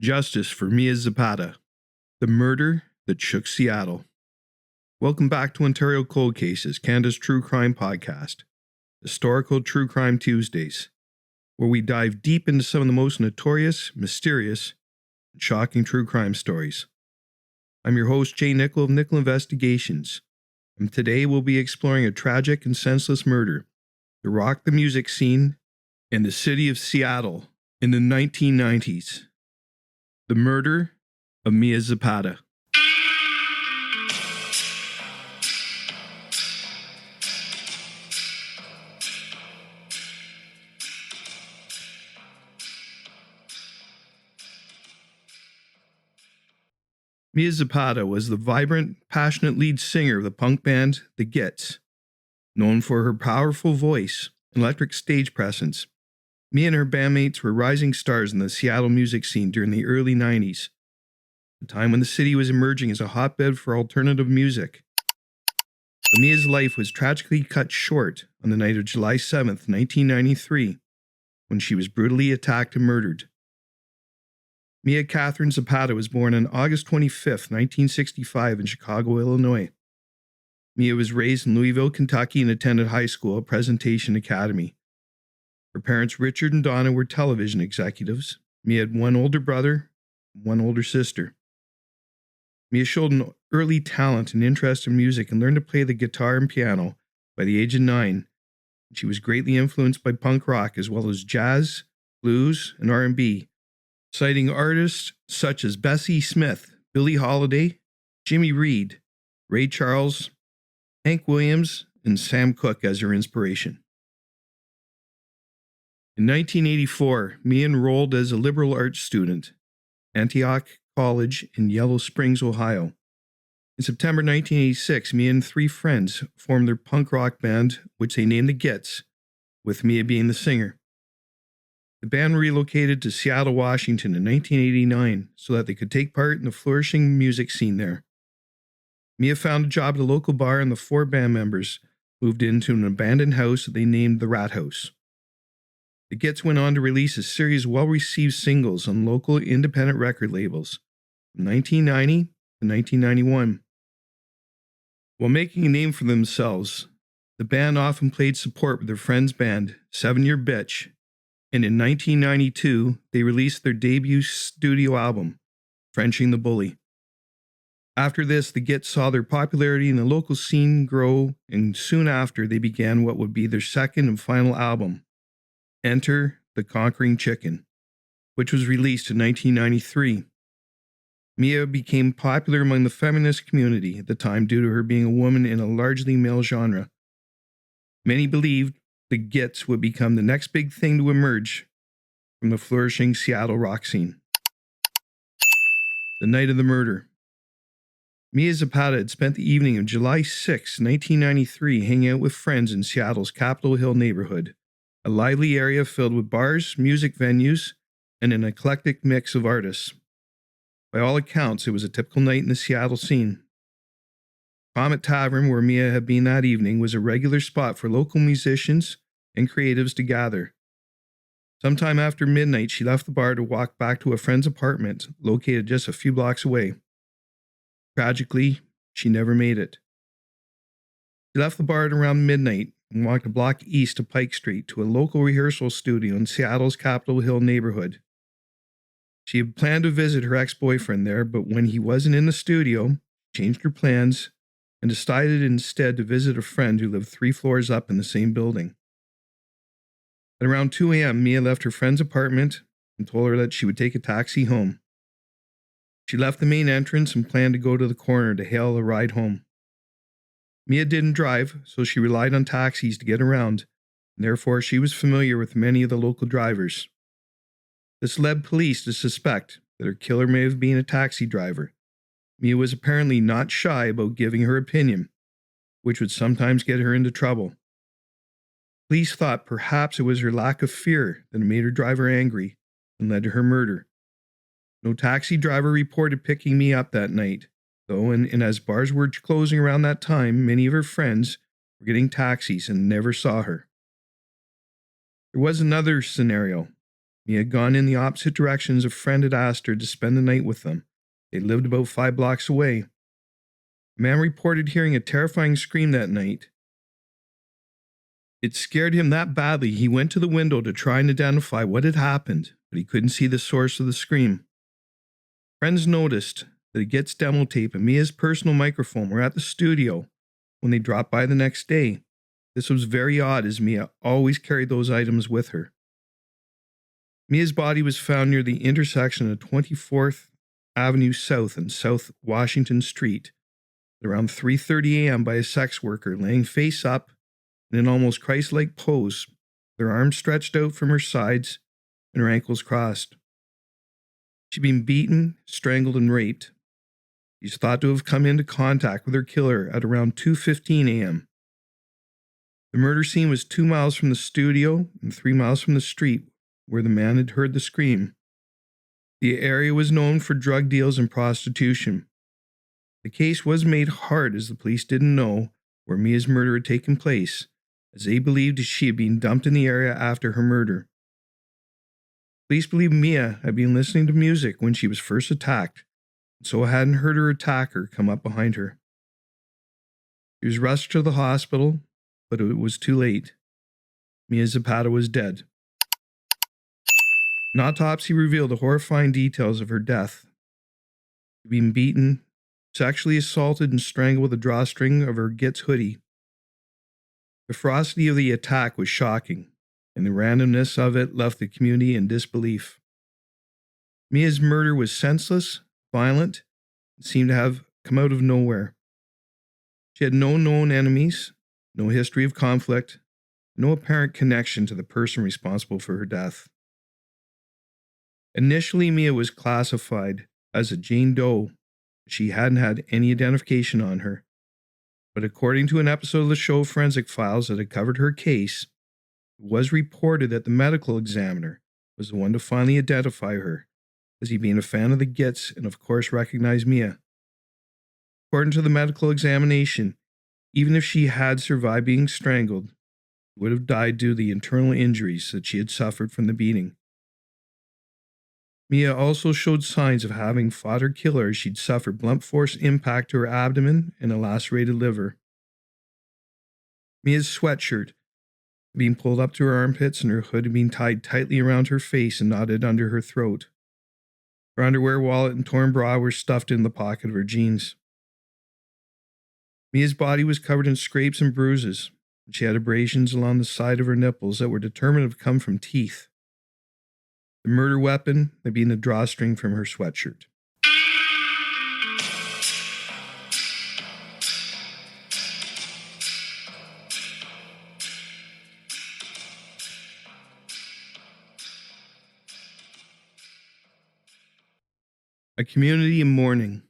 Justice for Mia Zapata, the murder that shook Seattle. Welcome back to Ontario Cold Cases, Canada's true crime podcast, Historical True Crime Tuesdays, where we dive deep into some of the most notorious, mysterious, and shocking true crime stories. I'm your host, Jay Nickel of Nickel Investigations, and today we'll be exploring a tragic and senseless murder that rocked the music scene in the city of Seattle in the 1990s. The murder of Mia Zapata. Mia Zapata was the vibrant, passionate lead singer of the punk band the Gits. Known for her powerful voice and electric stage presence, Mia and her bandmates were rising stars in the Seattle music scene during the early 90s, a time when the city was emerging as a hotbed for alternative music. But Mia's life was tragically cut short on the night of July 7th, 1993, when she was brutally attacked and murdered. Mia Catherine Zapata was born on August 25th, 1965 in Chicago, Illinois. Mia was raised in Louisville, Kentucky and attended high school at Presentation Academy. Her parents, Richard and Donna, were television executives. Mia had one older brother and one older sister. Mia showed an early talent and interest in music and learned to play the guitar and piano by the age of 9. She was greatly influenced by punk rock as well as jazz, blues, and R&B, citing artists such as Bessie Smith, Billie Holiday, Jimmy Reed, Ray Charles, Hank Williams, and Sam Cooke as her inspiration. In 1984, Mia enrolled as a liberal arts student, Antioch College in Yellow Springs, Ohio. In September 1986, Mia and 3 friends formed their punk rock band, which they named the Gits, with Mia being the singer. The band relocated to Seattle, Washington in 1989 so that they could take part in the flourishing music scene there. Mia found a job at a local bar and the 4 band members moved into an abandoned house that they named the Rat House. The Gits went on to release a series of well-received singles on local independent record labels from 1990 to 1991. While making a name for themselves, the band often played support with their friend's band, 7 Year Bitch, and in 1992, they released their debut studio album, Frenching the Bully. After this, the Gits saw their popularity in the local scene grow, and soon after, they began what would be their second and final album, Enter the Conquering Chicken, which was released in 1993. Mia became popular among the feminist community at the time due to her being a woman in a largely male genre. Many believed the Gits would become the next big thing to emerge from the flourishing Seattle rock scene. The night of the murder. Mia Zapata had spent the evening of July 6, 1993, hanging out with friends in Seattle's Capitol Hill neighborhood, a lively area filled with bars, music venues, and an eclectic mix of artists. By all accounts, it was a typical night in the Seattle scene. Comet Tavern, where Mia had been that evening, was a regular spot for local musicians and creatives to gather. Sometime after midnight, she left the bar to walk back to a friend's apartment, located just a few blocks away. Tragically, she never made it. She left the bar at around midnight and walked a block east of Pike Street to a local rehearsal studio in Seattle's Capitol Hill neighborhood. She had planned to visit her ex-boyfriend there, but when he wasn't in the studio, she changed her plans and decided instead to visit a friend who lived 3 floors up in the same building. At around 2 a.m., Mia left her friend's apartment and told her that she would take a taxi home. She left the main entrance and planned to go to the corner to hail a ride home. Mia didn't drive, so she relied on taxis to get around, and therefore she was familiar with many of the local drivers. This led police to suspect that her killer may have been a taxi driver. Mia was apparently not shy about giving her opinion, which would sometimes get her into trouble. Police thought perhaps it was her lack of fear that made her driver angry and led to her murder. No taxi driver reported picking Mia up that night, though, and as bars were closing around that time, many of her friends were getting taxis and never saw her. There was another scenario. Mia had gone in the opposite directions a friend had asked her to spend the night with them. They lived about 5 blocks away. A man reported hearing a terrifying scream that night. It scared him that badly he went to the window to try and identify what had happened, but he couldn't see the source of the scream. Friends noticed that the Gits demo tape and Mia's personal microphone were at the studio when they dropped by the next day. This was very odd, as Mia always carried those items with her. Mia's body was found near the intersection of 24th Avenue South and South Washington Street at around 3:30 a.m. by a sex worker laying face up in an almost Christ-like pose, with her arms stretched out from her sides and her ankles crossed. She'd been beaten, strangled, and raped. She's thought to have come into contact with her killer at around 2:15 a.m. The murder scene was 2 miles from the studio and 3 miles from the street where the man had heard the scream. The area was known for drug deals and prostitution. The case was made hard as the police didn't know where Mia's murder had taken place, as they believed she had been dumped in the area after her murder. Police believe Mia had been listening to music when she was first attacked, and so hadn't heard her attacker come up behind her. She was rushed to the hospital, but it was too late. Mia Zapata was dead. An autopsy revealed the horrifying details of her death. She'd been beaten, sexually assaulted, and strangled with a drawstring of her Gits hoodie. The ferocity of the attack was shocking, and the randomness of it left the community in disbelief. Mia's murder was senseless, violent, and seemed to have come out of nowhere. She had no known enemies, no history of conflict, no apparent connection to the person responsible for her death. Initially, Mia was classified as a Jane Doe. She hadn't had any identification on her. But according to an episode of the show Forensic Files that had covered her case, it was reported that the medical examiner was the one to finally identify her, as he being a fan of the Gits and of course recognized Mia. According to the medical examination, even if she had survived being strangled, she would have died due to the internal injuries that she had suffered from the beating. Mia also showed signs of having fought her killer as she'd suffered blunt force impact to her abdomen and a lacerated liver. Mia's sweatshirt had been pulled up to her armpits and her hood had been tied tightly around her face and knotted under her throat. Her underwear, wallet, and torn bra were stuffed in the pocket of her jeans. Mia's body was covered in scrapes and bruises, and she had abrasions along the side of her nipples that were determined to have come from teeth. The murder weapon had been the drawstring from her sweatshirt. A community in mourning.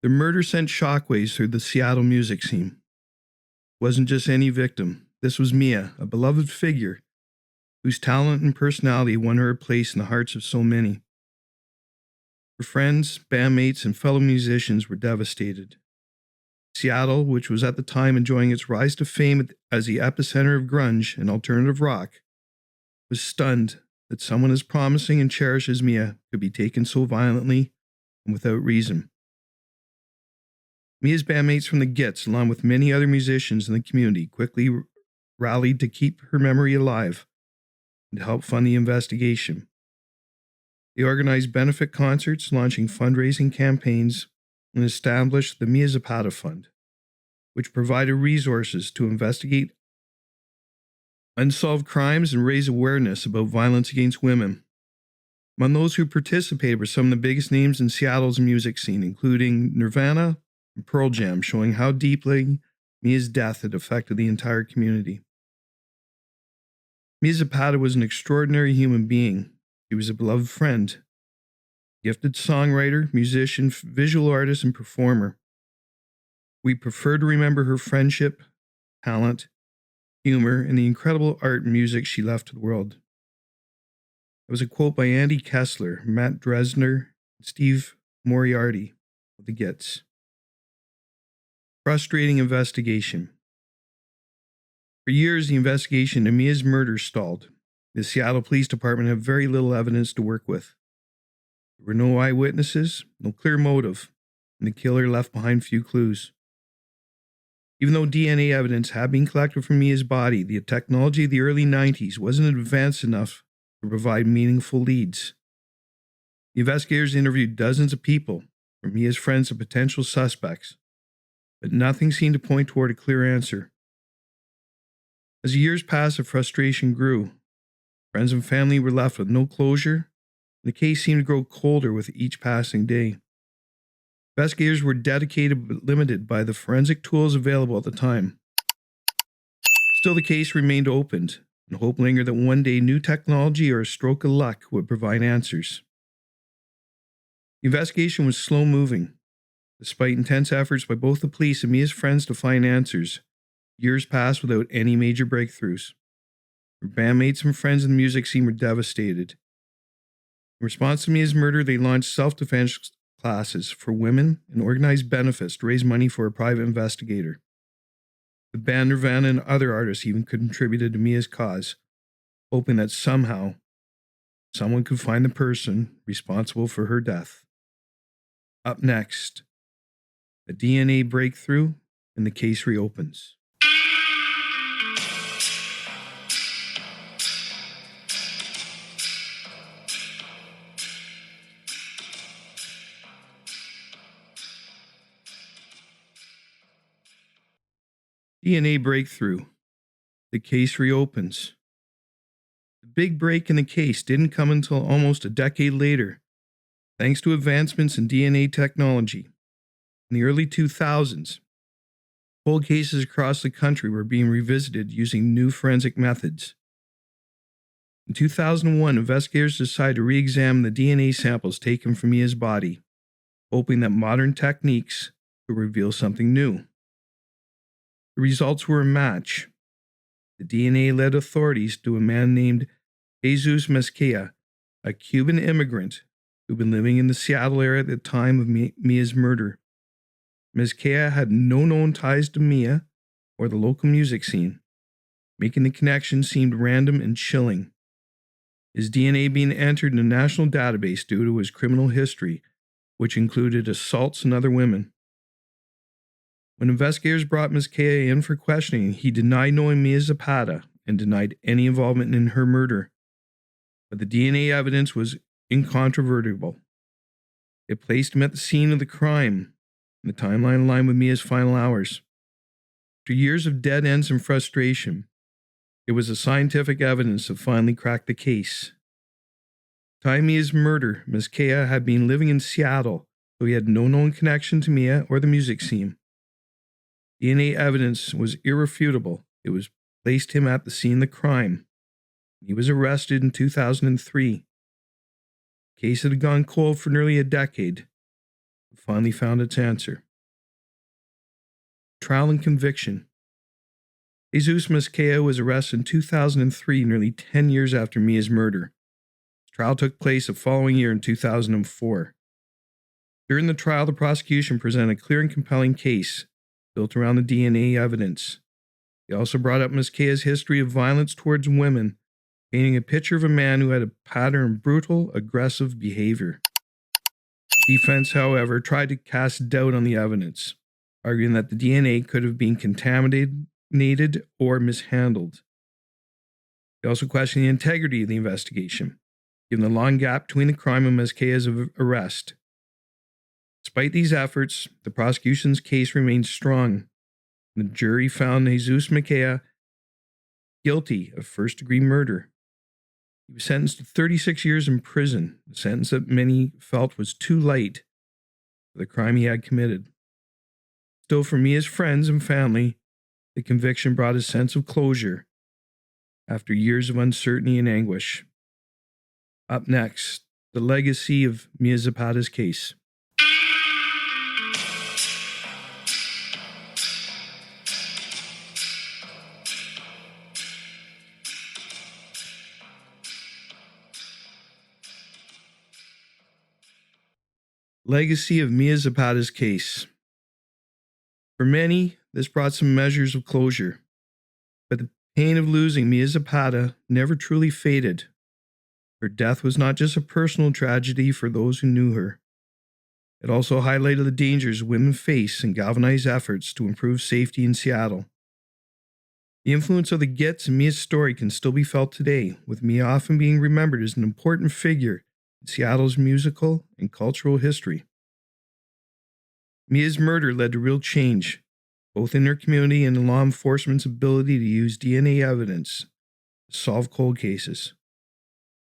The murder sent shockwaves through the Seattle music scene. It wasn't just any victim. This was Mia, a beloved figure whose talent and personality won her a place in the hearts of so many. Her friends, bandmates, and fellow musicians were devastated. Seattle, which was at the time enjoying its rise to fame as the epicenter of grunge and alternative rock, was stunned that someone as promising and cherished as Mia could be taken so violently and without reason. Mia's bandmates from the Gits, along with many other musicians in the community, quickly rallied to keep her memory alive and to help fund the investigation. They organized benefit concerts, launching fundraising campaigns, and established the Mia Zapata Fund, which provided resources to investigate unsolved crimes and raise awareness about violence against women. Among those who participated were some of the biggest names in Seattle's music scene, including Nirvana and Pearl Jam, showing how deeply Mia's death had affected the entire community. Mia Zapata was an extraordinary human being. She was a beloved friend, gifted songwriter, musician, visual artist, and performer. We prefer to remember her friendship, talent, humor, and the incredible art and music she left to the world. It was a quote by Andy Kessler, Matt Dresner, and Steve Moriarty of the Gits. Frustrating investigation. For years, the investigation into Mia's murder stalled. the Seattle Police Department had very little evidence to work with. There were no eyewitnesses, no clear motive, and the killer left behind few clues. Even though DNA evidence had been collected from Mia's body, the technology of the early 90s wasn't advanced enough to provide meaningful leads. The investigators interviewed dozens of people, from Mia's friends to potential suspects, but nothing seemed to point toward a clear answer. As the years passed, the frustration grew. Friends and family were left with no closure, and the case seemed to grow colder with each passing day. Investigators were dedicated but limited by the forensic tools available at the time. Still, the case remained open, and hope lingered that one day new technology or a stroke of luck would provide answers. The investigation was slow-moving. Despite intense efforts by both the police and Mia's friends to find answers, years passed without any major breakthroughs. Her bandmates and friends in the music scene were devastated. In response to Mia's murder, they launched self-defense classes for women and organized benefits to raise money for a private investigator. The band Nirvana and other artists even contributed to Mia's cause, hoping that somehow someone could find the person responsible for her death. Up next, a DNA breakthrough and the case reopens. DNA breakthrough. The case reopens. The big break in the case didn't come until almost a decade later, thanks to advancements in DNA technology. In the early 2000s, cold cases across the country were being revisited using new forensic methods. In 2001, investigators decided to re-examine the DNA samples taken from Mia's body, hoping that modern techniques could reveal something new. The results were a match. The DNA led authorities to a man named Jesus Mezquia, a Cuban immigrant who'd been living in the Seattle area at the time of Mia's murder. Mezquia had no known ties to Mia or the local music scene, making the connection seem random and chilling. His DNA being entered in a national database due to his criminal history, which included assaults on other women. When investigators brought Mezquia in for questioning, he denied knowing Mia Zapata and denied any involvement in her murder. But the DNA evidence was incontrovertible. It placed him at the scene of the crime, and the timeline aligned with Mia's final hours. After years of dead ends and frustration, it was the scientific evidence that finally cracked the case. At the time of Mia's murder, Mezquia had been living in Seattle, so he had no known connection to Mia or the music scene. DNA evidence was irrefutable. It was placed him at the scene of the crime. He was arrested in 2003. The case that had gone cold for nearly a decade finally found its answer. Trial and conviction. Jesus Mezquia was arrested in 2003, nearly 10 years after Mia's murder. His trial took place the following year in 2004. During the trial, the prosecution presented a clear and compelling case built around the DNA evidence. He also brought up Mezquia's history of violence towards women, painting a picture of a man who had a pattern of brutal, aggressive behavior. The defense, however, tried to cast doubt on the evidence, arguing that the DNA could have been contaminated or mishandled. They also questioned the integrity of the investigation, given the long gap between the crime and Mezquia's arrest. Despite these efforts, the prosecution's case remained strong. The jury found Jesus Mezquia guilty of first-degree murder. He was sentenced to 36 years in prison, a sentence that many felt was too light for the crime he had committed. Still, for Mia's friends and family, the conviction brought a sense of closure after years of uncertainty and anguish. Up next, the legacy of Mia Zapata's case. Legacy of Mia Zapata's case. For many, this brought some measures of closure, but the Pain of losing Mia Zapata never truly faded. Her death was not just a personal tragedy for those who knew her. It also highlighted the dangers women face and galvanized efforts to improve safety in Seattle. The influence of the Gits in Mia's story can still be felt today, with Mia often being remembered as an important figure in Seattle's musical and cultural history. Mia's murder led to real change, both in her community and in law enforcement's ability to use DNA evidence to solve cold cases.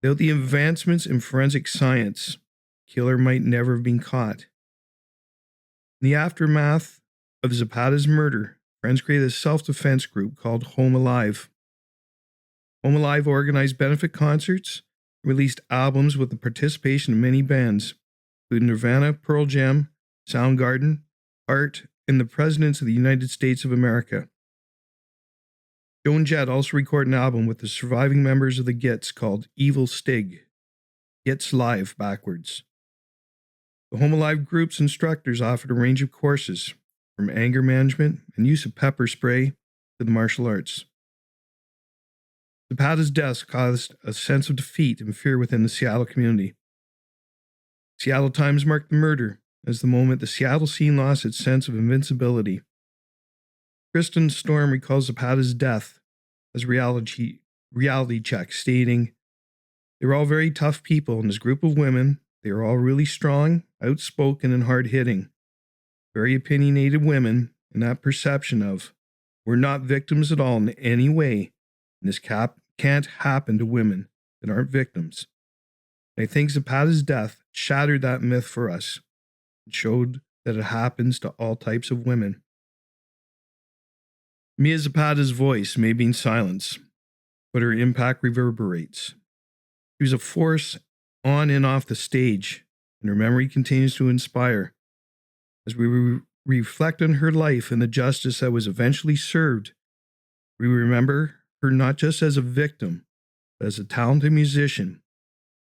Without the advancements in forensic science, the killer might never have been caught. In the aftermath of Zapata's murder, friends created a self-defense group called Home Alive. Home Alive organized benefit concerts, released albums with the participation of many bands, including Nirvana, Pearl Jam, Soundgarden, Art, and the Presidents of the United States of America. Joan and Jett also recorded an album with the surviving members of the Gits called Evil Stig, Gits Live backwards. The Home Alive group's instructors offered a range of courses, from anger management and use of pepper spray to the martial arts. Zapata's death caused a sense of defeat and fear within the Seattle community. Seattle Times marked the murder as the moment the Seattle scene lost its sense of invincibility. Kristen Storm recalls Zapata's death as reality check, stating, "They were all very tough people in this group of women. They were all really strong, outspoken, and hard-hitting. Very opinionated women, and that perception of, we're not victims at all in any way, and this can't happen to women that aren't victims." And I think Zapata's death shattered that myth for us and showed that it happens to all types of women. Mia Zapata's voice may be in silence, but her impact reverberates. She was a force on and off the stage, and her memory continues to inspire. As we reflect on her life and the justice that was eventually served, we remember her not just as a victim, but as a talented musician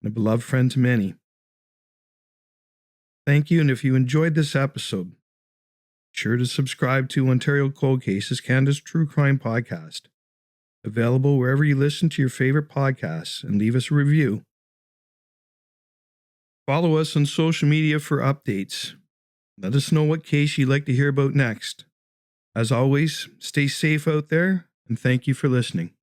and a beloved friend to many. Thank you, and if you enjoyed this episode, be sure to subscribe to Ontario Cold Cases, Canada's True Crime Podcast, available wherever you listen to your favorite podcasts, and leave us a review. Follow us on social media for updates. Let us know what case you'd like to hear about next. As always, stay safe out there, and thank you for listening.